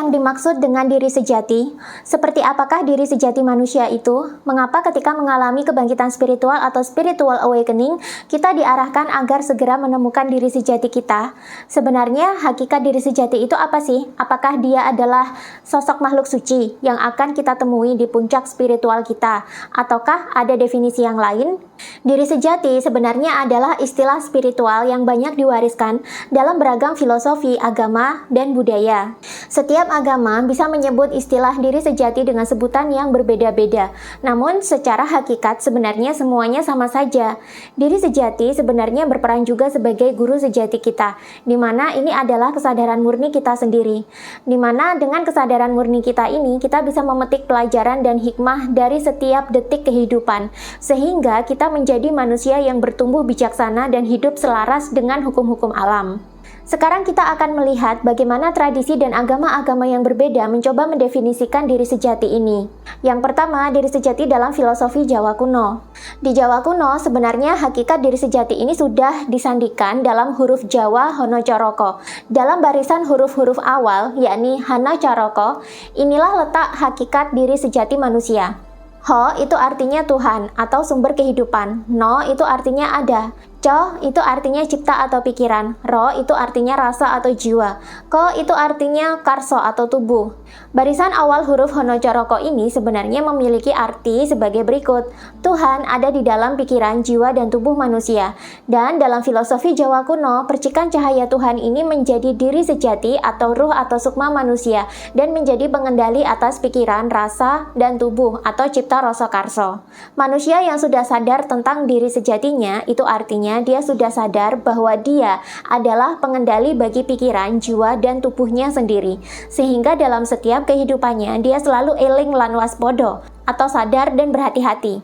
yang dimaksud dengan diri sejati? Seperti apakah diri sejati manusia itu? Mengapa ketika mengalami kebangkitan spiritual atau spiritual awakening, kita diarahkan agar segera menemukan diri sejati kita? Sebenarnya, hakikat diri sejati itu apa sih? Apakah dia adalah sosok makhluk suci yang akan kita temui di puncak spiritual kita? Ataukah ada definisi yang lain? Diri sejati sebenarnya adalah istilah spiritual yang banyak diwariskan dalam beragam filosofi, agama, dan budaya. Setiap agama bisa menyebut istilah diri sejati dengan sebutan yang berbeda-beda. Namun, secara hakikat sebenarnya semuanya sama saja. Diri sejati sebenarnya berperan juga sebagai guru sejati kita, di mana ini adalah kesadaran murni kita sendiri. Di mana dengan kesadaran murni kita ini, kita bisa memetik pelajaran dan hikmah dari setiap detik kehidupan, sehingga kita menjadi manusia yang bertumbuh bijaksana dan hidup selaras dengan hukum-hukum alam. Sekarang kita akan melihat bagaimana tradisi dan agama-agama yang berbeda mencoba mendefinisikan diri sejati ini. Yang pertama, diri sejati dalam filosofi Jawa kuno. Di Jawa kuno, sebenarnya hakikat diri sejati ini sudah disandikan dalam huruf Jawa Hanacaraka. Dalam barisan huruf-huruf awal, yakni Hanacaraka, inilah letak hakikat diri sejati manusia. Ho itu artinya Tuhan atau sumber kehidupan. No itu artinya ada. Co itu artinya cipta atau pikiran. Ro itu artinya rasa atau jiwa. Ko itu artinya karso atau tubuh. Barisan awal huruf Hanacaraka ini sebenarnya memiliki arti sebagai berikut. Tuhan ada di dalam pikiran, jiwa, dan tubuh manusia. Dan dalam filosofi Jawa kuno, percikan cahaya Tuhan ini menjadi diri sejati atau ruh atau sukma manusia dan menjadi pengendali atas pikiran, rasa, dan tubuh atau cipta rasa karso. Manusia yang sudah sadar tentang diri sejatinya itu artinya dia sudah sadar bahwa dia adalah pengendali bagi pikiran, jiwa, dan tubuhnya sendiri. Sehingga dalam setiap kehidupannya dia selalu eling lan waspada atau sadar dan berhati-hati.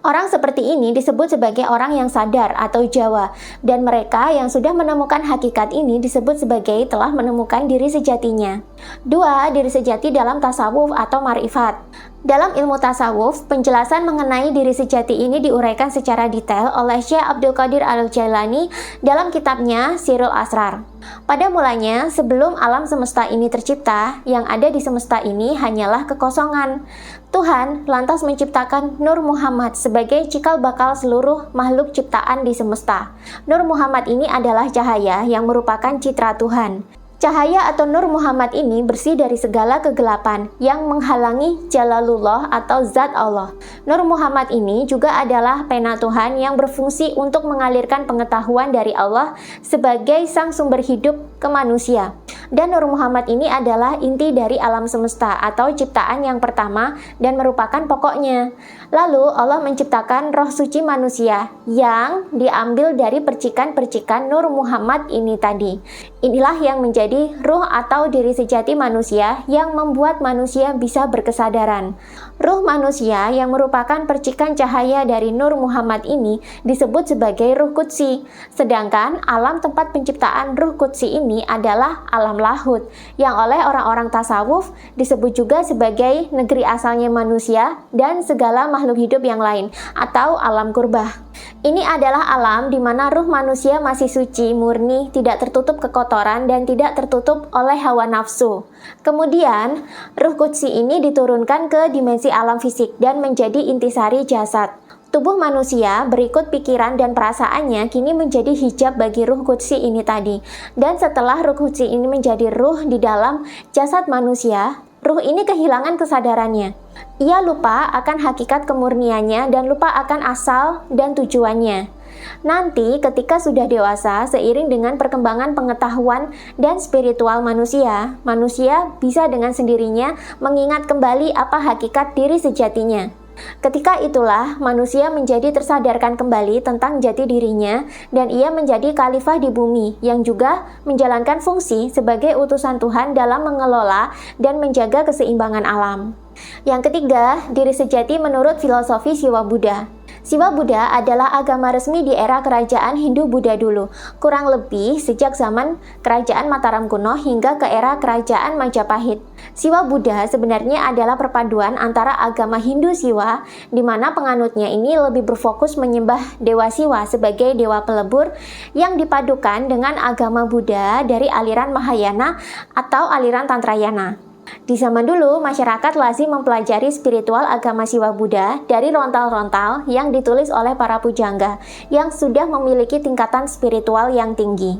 Orang seperti ini disebut sebagai orang yang sadar atau Jawa, dan mereka yang sudah menemukan hakikat ini disebut sebagai telah menemukan diri sejatinya. 2. Diri sejati dalam tasawuf atau ma'rifat. Dalam ilmu tasawuf, penjelasan mengenai diri sejati ini diuraikan secara detail oleh Syekh Abdul Qadir Al-Jailani dalam kitabnya Sirrul Asrar. Pada mulanya, sebelum alam semesta ini tercipta, yang ada di semesta ini hanyalah kekosongan. Tuhan lantas menciptakan Nur Muhammad sebagai cikal bakal seluruh makhluk ciptaan di semesta. Nur Muhammad ini adalah cahaya yang merupakan citra Tuhan. Cahaya atau Nur Muhammad ini bersih dari segala kegelapan yang menghalangi Jalalullah atau Zat Allah. Nur Muhammad ini juga adalah pena Tuhan yang berfungsi untuk mengalirkan pengetahuan dari Allah sebagai sang sumber hidup ke manusia. Dan Nur Muhammad ini adalah inti dari alam semesta atau ciptaan yang pertama dan merupakan pokoknya. Lalu Allah menciptakan roh suci manusia yang diambil dari percikan-percikan Nur Muhammad ini tadi. Inilah yang menjadi ruh atau diri sejati manusia yang membuat manusia bisa berkesadaran. Ruh manusia yang merupakan percikan cahaya dari Nur Muhammad ini disebut sebagai ruh qudsi. Sedangkan alam tempat penciptaan ruh qudsi ini adalah alam lahud, yang oleh orang-orang tasawuf disebut juga sebagai negeri asalnya manusia dan segala makhluk hidup yang lain, atau alam kurbah. Ini adalah alam di mana ruh manusia masih suci, murni, tidak tertutup kekotoran dan tidak tertutup oleh hawa nafsu. Kemudian, ruh qudsi ini diturunkan ke dimensi alam fisik dan menjadi intisari jasad. Tubuh manusia berikut pikiran dan perasaannya kini menjadi hijab bagi ruh qudsi ini tadi. Dan setelah ruh qudsi ini menjadi ruh di dalam jasad manusia, ruh ini kehilangan kesadarannya. Ia lupa akan hakikat kemurniannya dan lupa akan asal dan tujuannya. Nanti ketika sudah dewasa, seiring dengan perkembangan pengetahuan dan spiritual manusia, manusia bisa dengan sendirinya mengingat kembali apa hakikat diri sejatinya. Ketika itulah manusia menjadi tersadarkan kembali tentang jati dirinya dan ia menjadi khalifah di bumi yang juga menjalankan fungsi sebagai utusan Tuhan dalam mengelola dan menjaga keseimbangan alam. Yang ketiga, diri sejati menurut filosofi Siwa Buddha. Siwa Buddha adalah agama resmi di era kerajaan Hindu-Buddha dulu, kurang lebih sejak zaman kerajaan Mataram kuno hingga ke era kerajaan Majapahit. Siwa Buddha sebenarnya adalah perpaduan antara agama Hindu Siwa, di mana penganutnya ini lebih berfokus menyembah Dewa Siwa sebagai dewa pelebur yang dipadukan dengan agama Buddha dari aliran Mahayana atau aliran Tantrayana. Di zaman dulu, masyarakat lazim mempelajari spiritual agama Siwa Buddha dari rontal-rontal yang ditulis oleh para pujangga yang sudah memiliki tingkatan spiritual yang tinggi.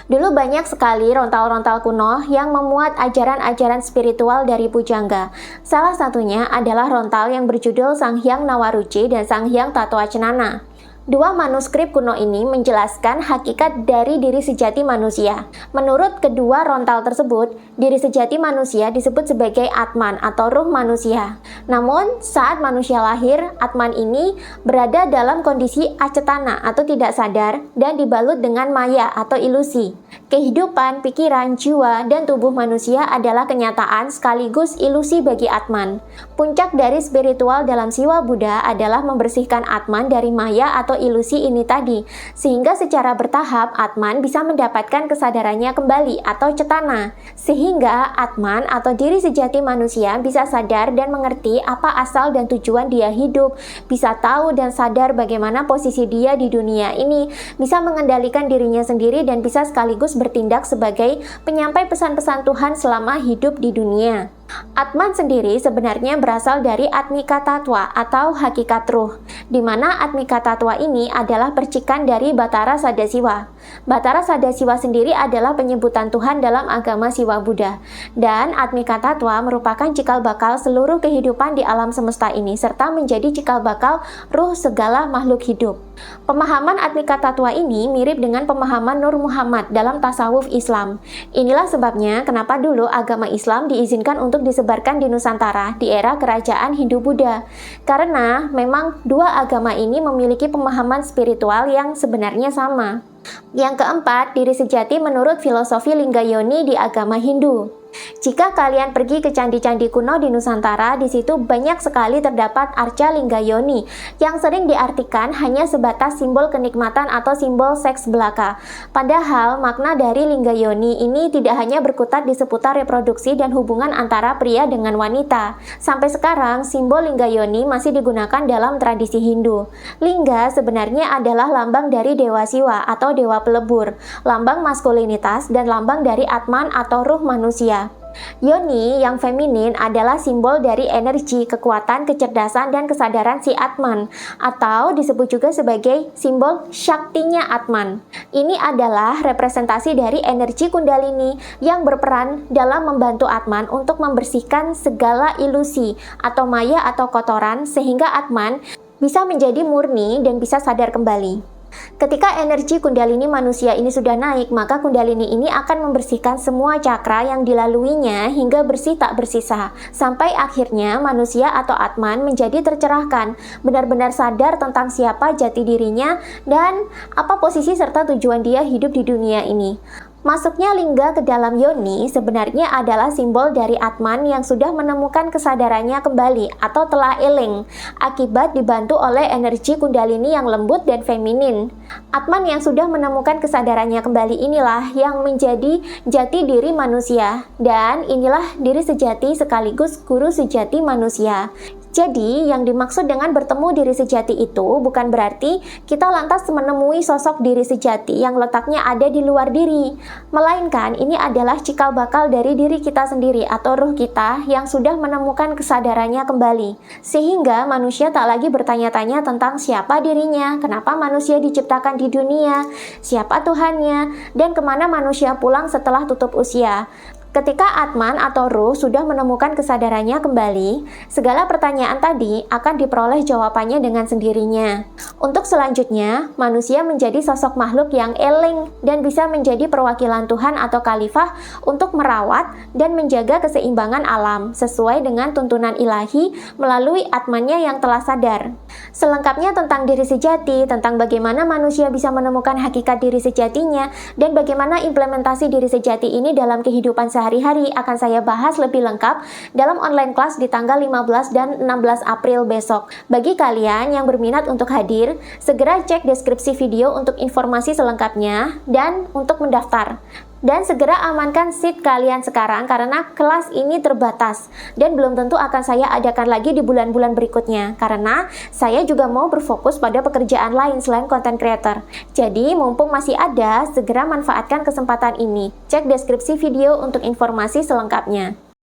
Dulu banyak sekali rontal-rontal kuno yang memuat ajaran-ajaran spiritual dari pujangga. Salah satunya adalah rontal yang berjudul Sang Hyang Nawaruci dan Sang Hyang Tatawacenana. Dua manuskrip kuno ini menjelaskan hakikat dari diri sejati manusia. Menurut kedua rontal tersebut, diri sejati manusia disebut sebagai Atman atau ruh manusia. Namun, saat manusia lahir, Atman ini berada dalam kondisi acetana atau tidak sadar dan dibalut dengan maya atau ilusi. Kehidupan, pikiran, jiwa, dan tubuh manusia adalah kenyataan sekaligus ilusi bagi Atman. Puncak dari spiritual dalam Siwa Buddha adalah membersihkan Atman dari maya atau ilusi ini tadi, sehingga secara bertahap Atman bisa mendapatkan kesadarannya kembali atau cetana, sehingga Atman atau diri sejati manusia bisa sadar dan mengerti apa asal dan tujuan dia hidup, bisa tahu dan sadar bagaimana posisi dia di dunia ini, bisa mengendalikan dirinya sendiri dan bisa sekaligus bertindak sebagai penyampai pesan-pesan Tuhan selama hidup di dunia. Atman sendiri sebenarnya berasal dari Atmika Tattwa atau hakikat ruh, di mana Atmika Tattwa ini adalah percikan dari Batara Sadasiwa. Batara Sadasiwa sendiri adalah penyebutan Tuhan dalam agama Siwa Buddha, dan Atmika Tattwa merupakan cikal bakal seluruh kehidupan di alam semesta ini, serta menjadi cikal bakal ruh segala makhluk hidup. Pemahaman Atmika Tattwa ini mirip dengan pemahaman Nur Muhammad dalam tasawuf Islam. Inilah sebabnya kenapa dulu agama Islam diizinkan untuk disebarkan di Nusantara di era kerajaan Hindu-Buddha. Karena memang dua agama ini memiliki pemahaman spiritual yang sebenarnya sama. Yang keempat, diri sejati menurut filosofi Linggayoni di agama Hindu. Jika kalian pergi ke candi-candi kuno di Nusantara, di situ banyak sekali terdapat arca Linggayoni yang sering diartikan hanya sebatas simbol kenikmatan atau simbol seks belaka. Padahal makna dari Linggayoni ini tidak hanya berkutat di seputar reproduksi dan hubungan antara pria dengan wanita. Sampai sekarang, simbol Linggayoni masih digunakan dalam tradisi Hindu. Lingga sebenarnya adalah lambang dari Dewa Siwa atau Dewa Pelebur, lambang maskulinitas dan lambang dari Atman atau ruh manusia. Yoni yang feminin adalah simbol dari energi, kekuatan, kecerdasan, dan kesadaran si Atman, atau disebut juga sebagai simbol Shaktinya Atman. Ini adalah representasi dari energi Kundalini yang berperan dalam membantu Atman untuk membersihkan segala ilusi atau maya atau kotoran sehingga Atman bisa menjadi murni dan bisa sadar kembali. Ketika energi Kundalini manusia ini sudah naik, maka Kundalini ini akan membersihkan semua cakra yang dilaluinya hingga bersih tak bersisa. Sampai akhirnya manusia atau Atman menjadi tercerahkan, benar-benar sadar tentang siapa jati dirinya dan apa posisi serta tujuan dia hidup di dunia ini. Masuknya lingga ke dalam yoni sebenarnya adalah simbol dari Atman yang sudah menemukan kesadarannya kembali atau telah eling, akibat dibantu oleh energi Kundalini yang lembut dan feminin. Atman yang sudah menemukan kesadarannya kembali inilah yang menjadi jati diri manusia, dan inilah diri sejati sekaligus guru sejati manusia. Jadi, yang dimaksud dengan bertemu diri sejati itu bukan berarti kita lantas menemui sosok diri sejati yang letaknya ada di luar diri. Melainkan, ini adalah cikal bakal dari diri kita sendiri atau ruh kita yang sudah menemukan kesadarannya kembali. Sehingga manusia tak lagi bertanya-tanya tentang siapa dirinya, kenapa manusia diciptakan di dunia, siapa Tuhannya, dan kemana manusia pulang setelah tutup usia. Ketika Atman atau ruh sudah menemukan kesadarannya kembali, segala pertanyaan tadi akan diperoleh jawabannya dengan sendirinya. Untuk selanjutnya, manusia menjadi sosok makhluk yang eling dan bisa menjadi perwakilan Tuhan atau khalifah untuk merawat dan menjaga keseimbangan alam sesuai dengan tuntunan ilahi melalui Atmannya yang telah sadar. Selengkapnya tentang diri sejati, tentang bagaimana manusia bisa menemukan hakikat diri sejatinya, dan bagaimana implementasi diri sejati ini dalam kehidupan sehari-hari akan saya bahas lebih lengkap dalam online class di tanggal 15 dan 16 April besok. Bagi kalian yang berminat untuk hadir, segera cek deskripsi video untuk informasi selengkapnya dan untuk mendaftar. Dan segera amankan seat kalian sekarang karena kelas ini terbatas dan belum tentu akan saya adakan lagi di bulan-bulan berikutnya karena saya juga mau berfokus pada pekerjaan lain selain content creator. Jadi mumpung masih ada, segera manfaatkan kesempatan ini. Cek deskripsi video untuk informasi selengkapnya.